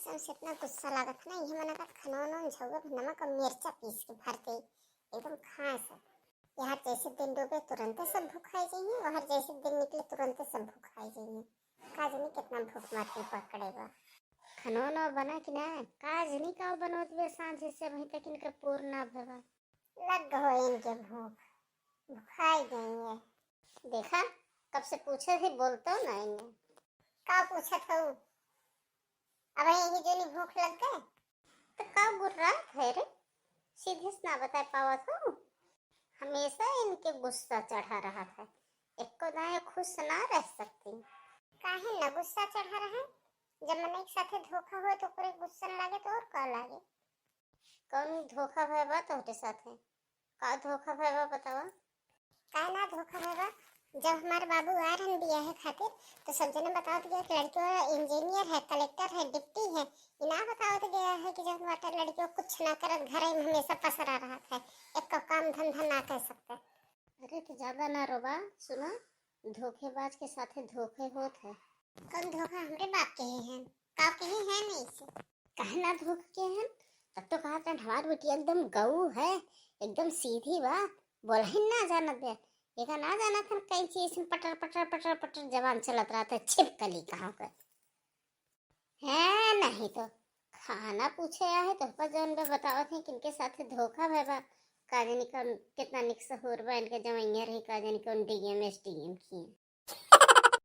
कसम से इतना गुस्सा लागत ना, ये मना कर खनौन झौगा नमक और मिर्चा पीस के भरते एकदम खास है। यहाँ जैसे दिन डूबे तुरंत सब भूखाई जाइए, वहाँ जैसे दिन निकले तुरंत सब भूखाई जाइए। काजनी कितना भूख मार के पकड़ेगा। खनौना बना कि ना काजनी का बनोत बे सांझे से वहीं तक इनका पूर्ण भवा लग हो इनके भूख भुखाई गई है। देखा कब से पूछे थे बोलते हो ना इन्हें का पूछा था। अब यही जो नहीं भूख लग गए तो का गुर्रा है रे, सीधे से ना बता पावा था। हमेशा इनके गुस्सा चढ़ा रहा था, एक को दाएं खुश ना रह सकती। काहे ना गुस्सा चढ़ा रहा है, जब मन एक साथे धोखा हो तो पूरे गुस्सा लागे तो और का लागे। कौन धोखा भयबा तोहरे साथे, का धोखा भयबा बतावा। का ना धोखा भयबा, जब हमारे बाबू आ रहे हैं बियाह खातिर तो सब जने बताओ गया कि लड़की इंजीनियर है, कलेक्टर है, डिप्टी है। इना बताओ गया है कि जब वाटर लड़कियों कुछ ना कर घर में हमेशा पसरा रहा था, एक का काम धंधा ना कर सकता। अरे तो ज्यादा ना रोबा, सुना धोखेबाज के साथे धोखे होत है। कौन धोखा हमरे बाप के ही हैं, का के ही हैं नहीं से कहना धोखे के हैं। तब तो कहा था हमारी बेटी एकदम गऊ है, एकदम सीधी बा, बोला ही ना जाना दे। देखा ना जाना था कई चीज पटर पटर पटर पटर जवान चलत रहा था, छिपकली कहाँ का है। नहीं तो खाना पूछे आया है तो जौन बे बताओ थे कि इनके साथ धोखा भैबा। काजनी का कितना निक सहूर बा इनके जमैया रही, काजनी कौन डीएम एसडीएम की